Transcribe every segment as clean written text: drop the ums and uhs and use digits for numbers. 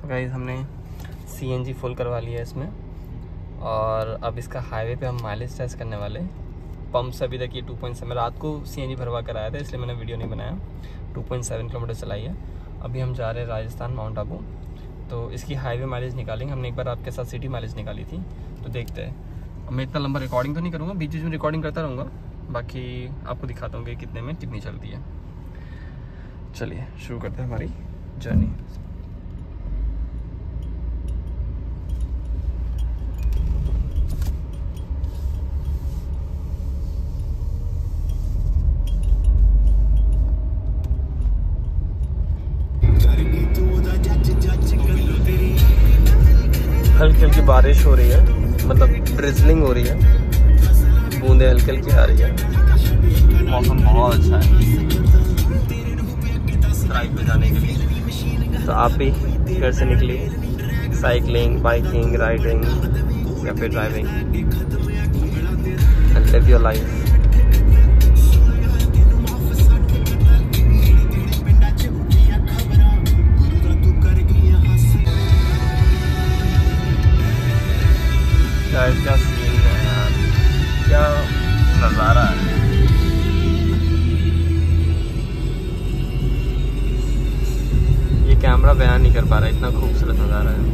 Guys हमने CNG full करवा लिया है इसमें, और अब इसका हाईवे पे हम माइलेज टेस्ट करने वाले। पंप से अभी तक ये 2.7, मैं रात को सीएनजी भरवा कर आया था इसलिए मैंने वीडियो नहीं बनाया। 2.7 किलोमीटर चलाई है। अभी हम जा रहे हैं राजस्थान, माउंट आबू, तो इसकी हाईवे माइलेज निकालेंगे। हमने एक बार आपके साथ सिटी माइलेज निकाली थी, तो देखते हैं। अब मैं इतना लंबा रिकॉर्डिंग तो नहीं करूँगा, बीच बीच में रिकॉर्डिंग करता रहूँगा, बाकी आपको दिखाता हूँ कि कितने में कितनी चलती है। चलिए शुरू करते हैं हमारी जर्नी। हल्की हल्की बारिश हो रही है, मतलब ड्रिजलिंग हो रही है, बूंदे हल्की हल्की आ रही है। मौसम बहुत अच्छा है ड्राइव पे जाने के लिए। तो आप भी घर से निकलिए, साइकिलिंग, बाइकिंग, राइडिंग या फिर driving, and live your life. क्या सीन है यार, क्या नज़ारा है। ये कैमरा बयान नहीं कर पा रहा, इतना खूबसूरत नज़ारा है।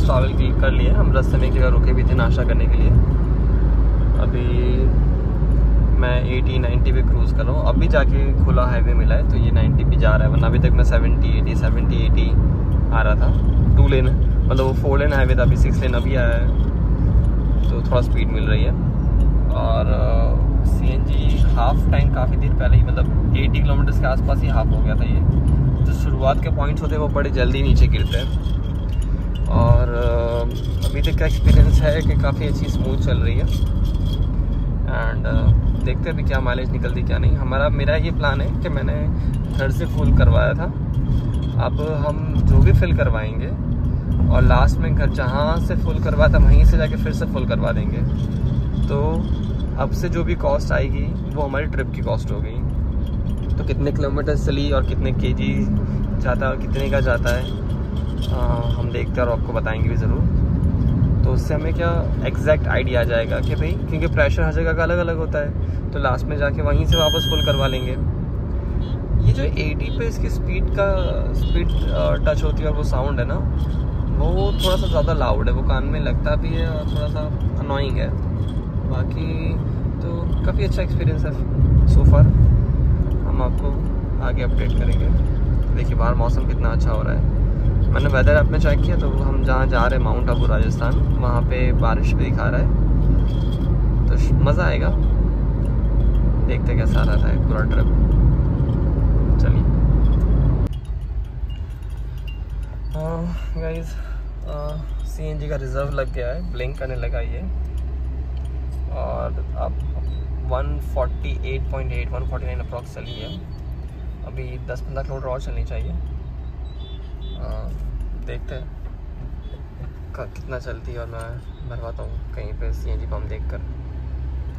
ट्रैवल कर लिए। हम रास्ते में एक जगह रुके भी थे नाश्ता करने के लिए। अभी मैं 80-90 पे क्रूज़ कर रहा हूँ। अभी जाके खुला हाईवे मिला है तो ये 90 पे जा रहा है, वरना अभी तक मैं 70-80 आ रहा था। 2 लेन मतलब वो 4 लेन हाईवे था, अभी 6 लेन अभी आया है, तो थोड़ा स्पीड मिल रही है। और सीएनजी हाफ टाइम काफ़ी देर पहले ही, मतलब 80 किलोमीटर के आसपास ही हाफ हो गया था। ये जो शुरुआत के पॉइंट्स होते हैं वो बड़े जल्दी नीचे गिरते हैं। और अभी तक का एक्सपीरियंस है कि काफ़ी अच्छी स्मूथ चल रही है। एंड देखते हैं अभी क्या माइलेज निकलती क्या नहीं। मेरा ये प्लान है कि मैंने घर से फुल करवाया था, अब हम जो भी फिल करवाएंगे और लास्ट में घर जहाँ से फुल करवाया था वहीं से जाके फिर से फुल करवा देंगे। तो अब से जो भी कॉस्ट आएगी वो हमारी ट्रिप की कॉस्ट होगी। तो कितने किलोमीटर चली और कितने केजी जाता है, कितने का जाता है, हम देखते हैं और आपको बताएंगे भी ज़रूर। तो उससे हमें क्या एग्जैक्ट आइडिया आ जाएगा कि भाई, क्योंकि प्रेशर हर जगह का अलग अलग होता है, तो लास्ट में जाके वहीं से वापस फुल करवा लेंगे। ये जो 80 पे इसकी स्पीड टच होती है और वो साउंड है ना, वो थोड़ा सा ज़्यादा लाउड है, वो कान में लगता भी है और थोड़ा सा अनोइंग है। बाकी तो काफ़ी अच्छा एक्सपीरियंस है सो फार। हम आपको आगे अपडेट करेंगे। देखिए बाहर मौसम कितना अच्छा हो रहा है। मैंने वेदर ऐप में चेक किया तो हम जहाँ जा रहे हैं माउंट आबू राजस्थान, वहाँ पे बारिश भी दिखा रहा है, तो मज़ा आएगा। देखते कैसा रहता है पूरा ट्रिप। चलिए गाइस, सीएनजी का रिज़र्व लग गया है, ब्लिंक करने लगा ये, और अब 149 अप्रॉक्स चली है। अभी 10-15 किलोमीटर और चलनी चाहिए। देखते हैं कितना चलती है, और मैं भरवाता हूँ कहीं पे सीएनजी पंप देखकर।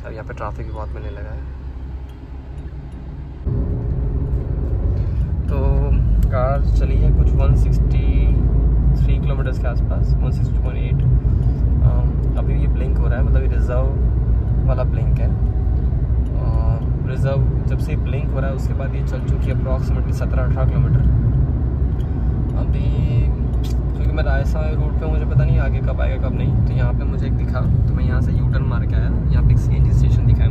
अब यहाँ पे ट्रैफिक भी बहुत मिलने लगा है। तो कार चली है कुछ 163 किलोमीटर के आसपास, 160.8। अभी ये ब्लिंक हो रहा है, मतलब ये रिज़र्व वाला ब्लिंक है। रिज़र्व जब से ब्लिंक हो रहा है उसके बाद ये चल चुकी है अप्रॉक्सीमेटली 17-18 किलोमीटर। अभी क्योंकि मैं राजस्थान रूट पे, मुझे पता नहीं आगे कब आएगा कब नहीं, तो यहाँ पे मुझे एक दिखा, तो मैं यहाँ से यू टर्न मार के आया। यहाँ पे एक सीएनजी स्टेशन दिखा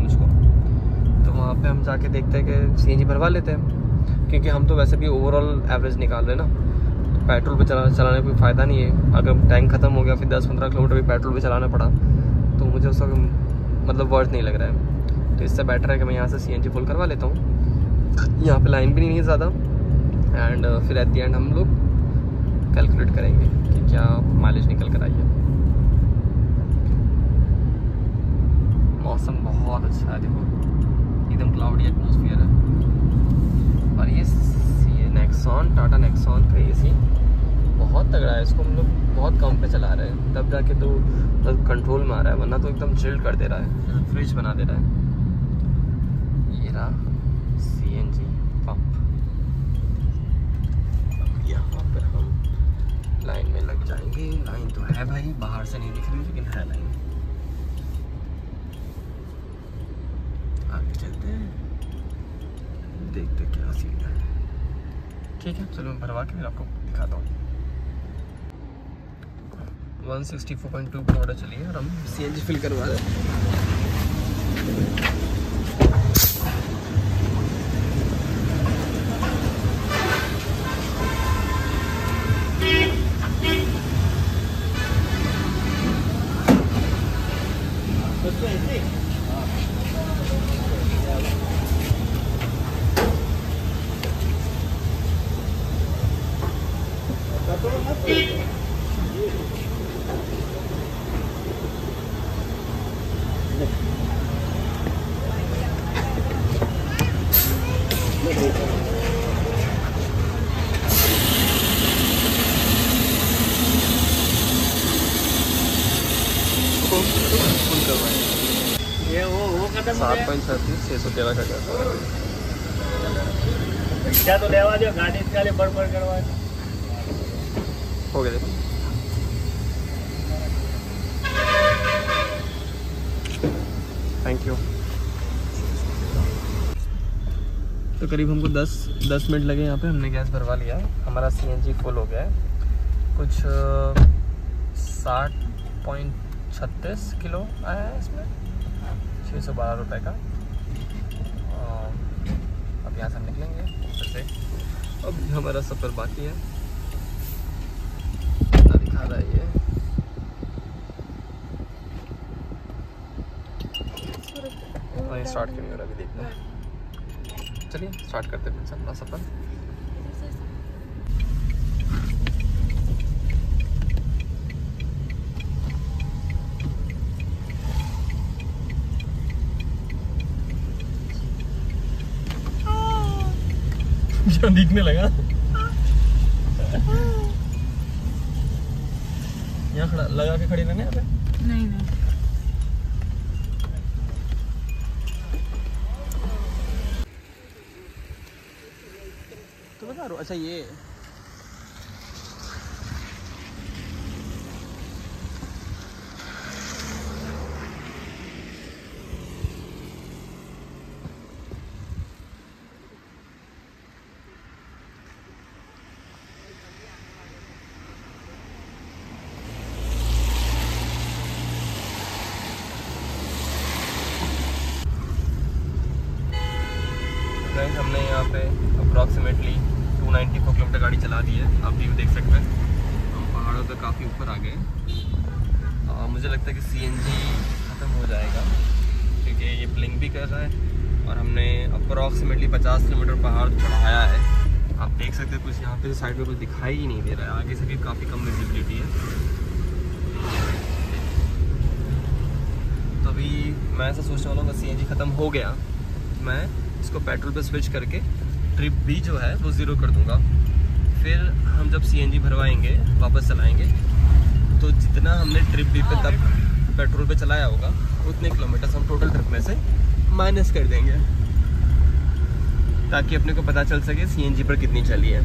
पे हम जाके देखते हैं कि सीएनजी भरवा लेते हैं, क्योंकि हम तो वैसे भी ओवरऑल एवरेज निकाल रहे हैं ना। तो पेट्रोल पे चलाने का कोई फ़ायदा नहीं है। अगर टैंक ख़त्म हो गया फिर 10-15 किलोमीटर भी पेट्रोल पे चलाना पड़ा तो मुझे उसका मतलब वर्थ नहीं लग रहा है। तो इससे बेटर है कि मैं यहाँ से सीएनजी फुल करवा लेता हूँ। यहाँ पे लाइन भी नहीं है ज़्यादा, एंड फिर एट द एंड हम लोग कैलकुलेट करेंगे कि क्या माइलेज निकल कर आई है। मौसम बहुत अच्छा है, देखो एकदम क्लाउडी एटमॉस्फेयर है। और ये नेक्सॉन, टाटा नेक्सॉन का एसी बहुत तगड़ा है। इसको हम लोग बहुत कम पे चला रहे हैं, तब जाके तो कंट्रोल में आ रहा है, वरना तो एकदम चिल्ड कर दे रहा है, फ्रिज बना दे रहा है। ये रहा सीएनजी पंप। यहाँ पर हम लाइन में लग जाएंगे। लाइन तो है भाई, बाहर से नहीं दिख रही लेकिन है लाइन। आगे चलते हैं, देखते क्या सीन है। ठीक है चलो मैं भरवा के फिर आपको दिखाता हूँ। 164.2 पर ऑर्डर चलिए और हम सीएनजी फिल करवा रहे हैं। ये वो खत्म हो गया 7.36 613 का गया पैसा तो लेवा दो, गाड़ी इसका बड़ करवा दो। हो गया। देखो थैंक यू। तो करीब हमको 10 मिनट लगे यहाँ पे। हमने गैस भरवा लिया, हमारा सीएनजी फुल हो गया है। कुछ 60.36 किलो आया है इसमें, 612 रुपये का। अब यहाँ से हम निकलेंगे फिर से। अब हमारा सफ़र बाकी है, दिखा रहा है ये। स्टार्ट क्यों नहीं हो रहा अभी, देखते हैं। चलिए स्टार्ट करते हैं फिर से अपना सफ़र। जो दिखने लगा यहाँ खड़ा लगा के खड़ी रहने यहाँ पे। नहीं तो बता रहा हूँ। अच्छा ये हमने यहाँ पे अप्रॉक्सीमेटली 294 किलोमीटर गाड़ी चला दी है। आप व्यू देख सकते हैं, हम पहाड़ों पे काफ़ी ऊपर आ गए। मुझे लगता है कि सीएनजी ख़त्म हो जाएगा, क्योंकि ये ब्लिंक भी कर रहा है और हमने अप्रॉक्सीमेटली 50 किलोमीटर पहाड़ चढ़ाया है। आप देख सकते हैं कुछ यहाँ पे साइड में कुछ दिखाई ही नहीं दे रहा है, आगे से भी काफ़ी कम विजिबिलिटी है। तो अभी मैं ऐसा सोचने वाला हूँ, सीएनजी ख़त्म हो गया मैं इसको पेट्रोल पे स्विच करके ट्रिप भी जो है वो ज़ीरो कर दूंगा। फिर हम जब सीएनजी भरवाएंगे वापस चलाएंगे तो जितना हमने ट्रिप भी पे तब पेट्रोल पे चलाया होगा उतने किलोमीटर्स हम टोटल ट्रिप में से माइनस कर देंगे, ताकि अपने को पता चल सके सीएनजी पर कितनी चली है।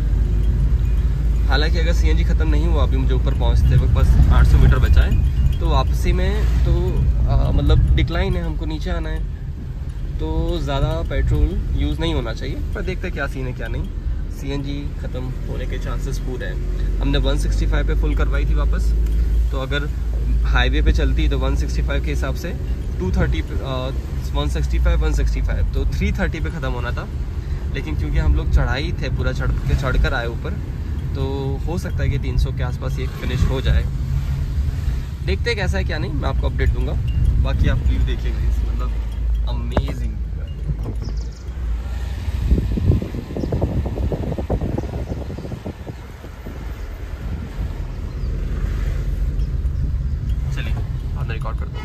हालांकि अगर सीएनजी ख़त्म नहीं हुआ, अभी मुझे ऊपर पहुँचते वक्त बस 800 मीटर बचा है, तो वापसी में तो मतलब डिक्लाइन है, हमको नीचे आना है, तो ज़्यादा पेट्रोल यूज़ नहीं होना चाहिए। पर देखते क्या सीन है क्या नहीं। सीएनजी ख़त्म होने के चांसेस पूरे हैं। हमने 165 पे फुल करवाई थी वापस, तो अगर हाईवे पे चलती तो 165 के हिसाब से 230 165 तो 330 पे ख़त्म होना था, लेकिन क्योंकि हम लोग चढ़ाई थे पूरा चढ़ कर आए ऊपर, तो हो सकता है कि 300 के आसपास ये फिनिश हो जाए। देखते हैं कैसा है क्या नहीं, मैं आपको अपडेट दूंगा। बाकी आप व्यू देखिएगा, मतलब अमेजिंग। चलिए आप रिकॉर्ड कर दो।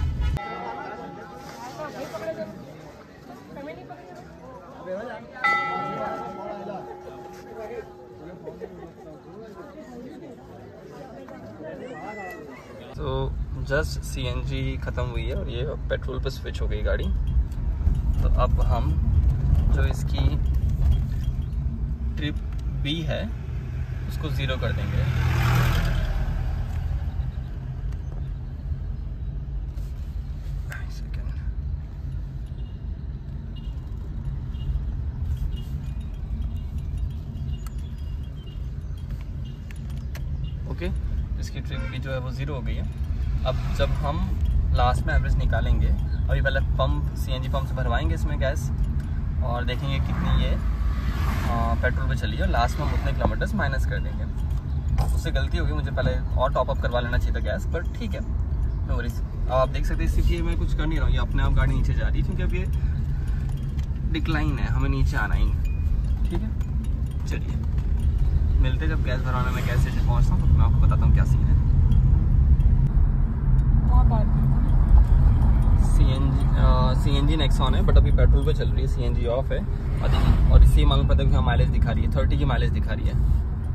तो जस्ट CNG ख़त्म हुई है और ये पेट्रोल पे स्विच हो गई गाड़ी। तो अब हम जो इसकी ट्रिप B है उसको 0 कर देंगे। ओके, इसकी ट्रिप भी जो है वो 0 हो गई है। अब जब हम लास्ट में एवरेज निकालेंगे, अभी पहले CNG पंप से भरवाएंगे इसमें गैस और देखेंगे कितनी ये पेट्रोल पे चली है, और लास्ट में हम उतने किलोमीटर्स माइनस कर देंगे। उससे गलती होगी, मुझे पहले और टॉपअप करवा लेना चाहिए था गैस, पर ठीक है, नो वरीज। अब आप देख सकते हैं इसलिए मैं कुछ कर नहीं रहा हूँ, ये अपने आप गाड़ी नीचे जा रही है क्योंकि अब ये डिक्लाइन है, हमें नीचे आना ही नहीं। ठीक है, चलिए मिलते जब गैस भरवाने में गैस स्टेशन पहुँचता हूँ तो मैं आपको बताता हूँ क्या सीन है। CNG नेक्सॉन है, बट अभी पेट्रोल पे चल रही है, CNG ऑफ है। और इसी मालूम पता है कि माइलेज दिखा रही है, 30 की माइलेज दिखा रही है।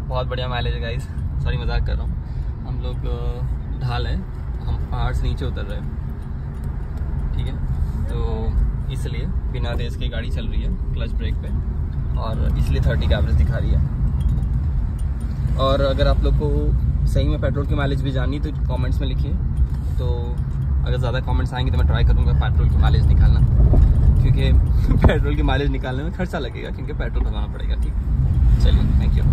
बहुत बढ़िया माइलेज है गाइस, सॉरी मजाक कर रहा हूँ। हम लोग ढाल है, हम पहाड़ से नीचे उतर रहे हैं, ठीक है, तो इसलिए बिना रेस की गाड़ी चल रही है क्लच ब्रेक पे, और इसलिए 30 का एवरेज दिखा रही है। और अगर आप लोग को सही में पेट्रोल की माइलेज भी जाननी तो कमेंट्स में लिखिए, तो अगर ज़्यादा कमेंट्स आएंगे तो मैं ट्राई करूँगा पेट्रोल की माइलेज निकालना, क्योंकि पेट्रोल की माइलेज निकालने में खर्चा लगेगा, क्योंकि पेट्रोल भरवाना पड़ेगा। ठीक, चलिए, थैंक यू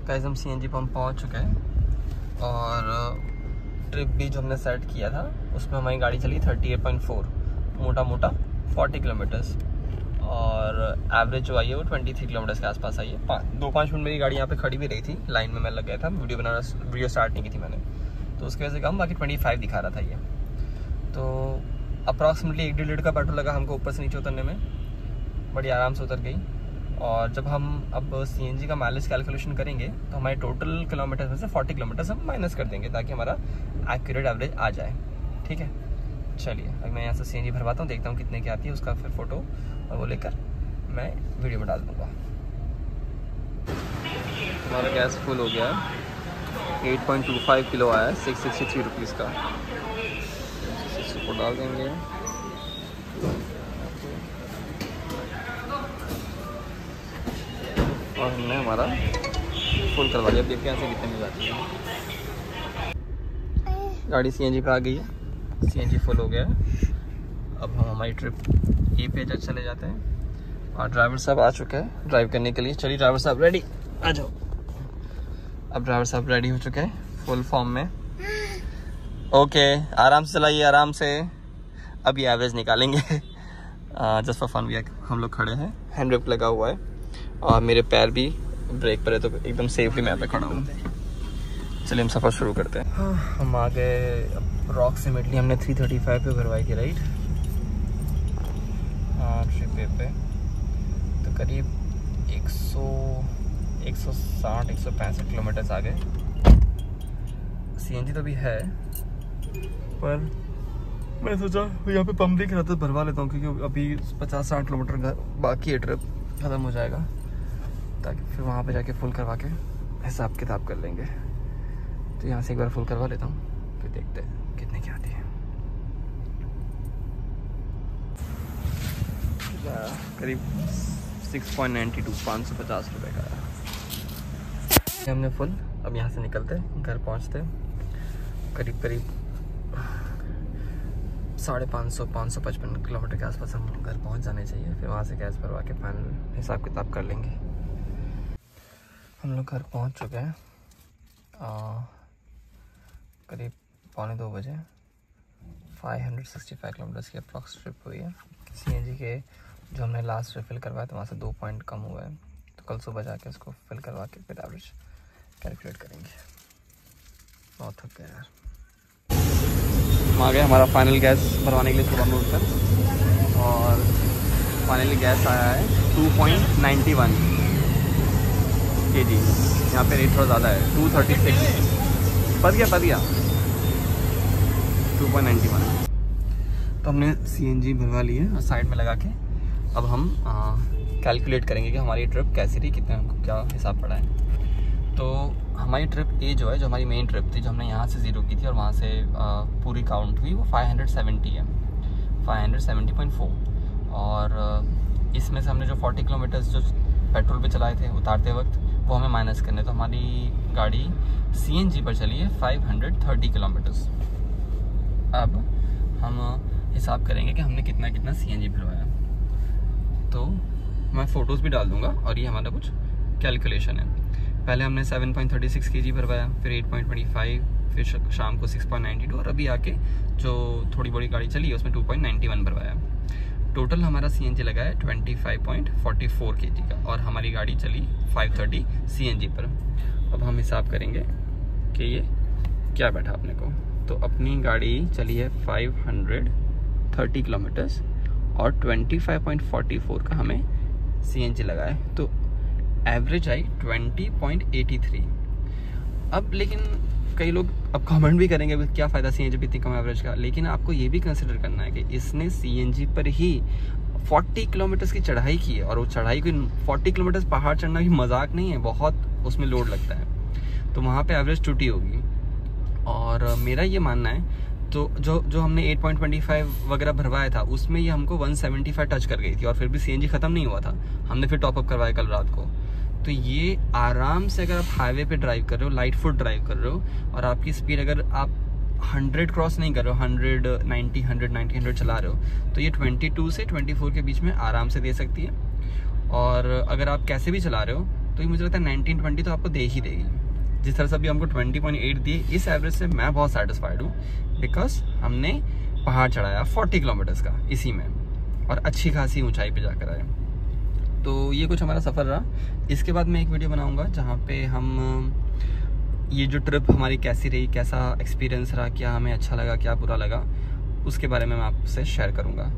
गाइस। हम CNG पंप पहुँच चुके हैं और ट्रिप भी जो हमने सेट किया था उसमें हमारी गाड़ी चली 38.4, मोटा 40 किलोमीटर्स, और एवरेज जो आई है वो 23 किलोमीटर्स के आसपास आई है। 2-5 मिनट मेरी गाड़ी यहाँ पे खड़ी भी रही थी, लाइन में मैं लग गया था, वीडियो स्टार्ट नहीं की थी मैंने, तो उसकी वजह से कम, बाकी 25 दिखा रहा था ये। तो अप्रॉक्सीमेटली 1-1.5 लीटर का पेट्रोल लगा हमको ऊपर से नीचे उतरने में, बड़ी आराम से उतर गई। और जब हम अब CNG का माइलेज कैलकुलेशन करेंगे तो हमारे टोटल किलोमीटर में से 40 किलोमीटर्स हम माइनस कर देंगे ताकि हमारा एक्यूरेट एवरेज आ जाए। ठीक है, चलिए अब मैं यहाँ से CNG भरवाता हूँ, देखता हूँ कितने की आती है, उसका फिर फोटो और वो लेकर मैं वीडियो में डाल दूँगा। हमारा गैस फुल हो गया, 8.25 किलो आया, 663 रुपीज़ का। इसको डाल देंगे, और हमने हमारा फुल करवा लिया। अब देखते हैं यहाँ से कितने में जाती है। गाड़ी CNG पे आ गई है, CNG फुल हो गया है। अब हम हमारी ट्रिप E पे चले जाते हैं, और ड्राइवर साहब आ चुके हैं ड्राइव करने के लिए। चलिए ड्राइवर साहब रेडी, आ जाओ। अब ड्राइवर साहब रेडी हो चुके हैं फुल फॉर्म में। ओके, आराम से चलाइए, आराम से। अब ये एवरेज निकालेंगे जस्ट फॉर फन। भी हम लोग खड़े हैं, हैंड ब्रेक लगा हुआ है और मेरे पैर भी ब्रेक पर है, तो एकदम सेफली मैं पे खड़ा हूँ। चलिए हम सफ़र शुरू करते हैं। हम आ गए अप्रॉक्सीमेटली, हमने 335 पे भरवाई थी, राइट? हाँ, ट्रिप पे तो करीब 160-165 किलोमीटर्स आ गए। CNG तो भी है, पर मैं सोचा यहाँ पे पंप दिख रहा था, भरवा लेता हूँ, क्योंकि अभी 50-60 किलोमीटर बाकी है, ट्रिप ख़त्म हो जाएगा, ताकि फिर वहाँ पे जाके फुल करवा के हिसाब किताब कर लेंगे। तो यहाँ से एक बार फुल करवा लेता हूँ, फिर देखते हैं कितने की आती है। करीब 6.92, 550 रुपये का है। हमने फुल, अब यहाँ से निकलते घर पहुँचते करीब 550-555 किलोमीटर के आसपास हम घर पहुँच जाने चाहिए। फिर वहाँ से गैस भरवा के फाइनल हिसाब किताब कर लेंगे। हम लोग घर पहुँच चुके हैं करीब 1:45 बजे। 565 किलोमीटर्स की अप्रॉक्स ट्रिप हुई है। सीएनजी के जो हमने लास्ट रिफिल करवाया था वहाँ से 2 पॉइंट कम हुआ है, तो कल सुबह जाके उसको फिल करवा के फिर एवरेज कैलकुलेट करेंगे। बहुत थक गया यार। हम आ गए हमारा फाइनल गैस भरवाने के लिए सुबह में उठकर, और फाइनली गैस आया है 2.91 kg। यहाँ पे रेट थोड़ा ज़्यादा है, 236 पद गया 2.91। तो हमने सीएनजी भरवा ली है और साइड में लगा के अब हम कैलकुलेट करेंगे कि हमारी ट्रिप कैसी रही, कितने हमको क्या हिसाब पड़ा है। तो हमारी ट्रिप ए जो है, जो हमारी मेन ट्रिप थी, जो हमने यहाँ से 0 की थी और वहाँ से पूरी काउंट हुई, वो 570 है, 570.4। और इसमें से हमने जो 40 किलोमीटर्स जो पेट्रोल पे चलाए थे उतारते वक्त, वो हमें माइनस करने, तो हमारी गाड़ी सीएनजी पर चली है 530 किलोमीटर्स। अब हम हिसाब करेंगे कि हमने कितना कितना सीएनजी भरवाया। तो मैं फ़ोटोज़ भी डाल दूँगा और ये हमारा कुछ कैलकुलेशन है। पहले हमने 7.36 kg भरवाया, फिर 8.25, फिर शाम को 6.92 और अभी आके जो थोड़ी बड़ी गाड़ी चली है उसमें 2.91 भरवाया। टोटल हमारा सीएनजी लगा है 25.44 kg का, और हमारी गाड़ी चली 530 सीएनजी पर। अब हम हिसाब करेंगे कि ये क्या बैठा अपने को। तो अपनी गाड़ी चली है 530 किलोमीटर्स और 25.44 का हमें सीएनजी लगा है, तो एवरेज आई 20.83। अब लेकिन कई लोग अब कमेंट भी करेंगे क्या फ़ायदा सीएनजी पे इतनी कम एवरेज का, लेकिन आपको ये भी कंसिडर करना है कि इसने सीएनजी पर ही 40 किलोमीटर्स की चढ़ाई की है, और वो चढ़ाई को 40 किलोमीटर्स पहाड़ चढ़ना भी मजाक नहीं है, बहुत उसमें लोड लगता है, तो वहाँ पे एवरेज टूटी होगी। और मेरा ये मानना है, तो जो हमने 8.25 वगैरह भरवाया था उसमें ये हमको 175 टच कर गई थी, और फिर भी सीएनजी ख़त्म नहीं हुआ था, हमने फिर टॉपअप करवाया कल रात को। तो ये आराम से अगर आप हाईवे पे ड्राइव कर रहे हो, लाइट फुट ड्राइव कर रहे हो, और आपकी स्पीड अगर आप 100 क्रॉस नहीं कर रहे हो, 100 चला रहे हो, तो ये 22 से 24 के बीच में आराम से दे सकती है। और अगर आप कैसे भी चला रहे हो तो ये मुझे लगता है 19-20 तो आपको दे ही देगी। जिस तरह से अभी हमको 20.8 दिए, इस एवरेज से मैं बहुत सेटिस्फाइड हूँ, बिकॉज हमने पहाड़ चढ़ाया 40 किलोमीटर्स का इसी में, और अच्छी खासी ऊंचाई पे जाकर आए। तो ये कुछ हमारा सफ़र रहा। इसके बाद मैं एक वीडियो बनाऊंगा जहाँ पे हम ये जो ट्रिप हमारी कैसी रही, कैसा एक्सपीरियंस रहा, क्या हमें अच्छा लगा, क्या बुरा लगा, उसके बारे में मैं आपसे शेयर करूँगा।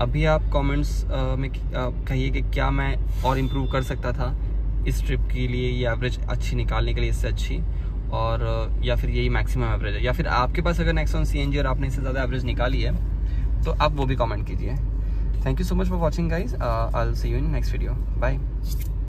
अभी आप कमेंट्स में कहिए कि क्या मैं और इम्प्रूव कर सकता था इस ट्रिप के लिए, ये एवरेज अच्छी निकालने के लिए, इससे अच्छी, और या फिर यही मैक्सिमम एवरेज है, या फिर आपके पास अगर नेक्सॉन सीएनजी और आपने इससे ज़्यादा एवरेज निकाली है तो आप वो भी कमेंट कीजिए। Thank you so much for watching guys. I will see you in next video. Bye.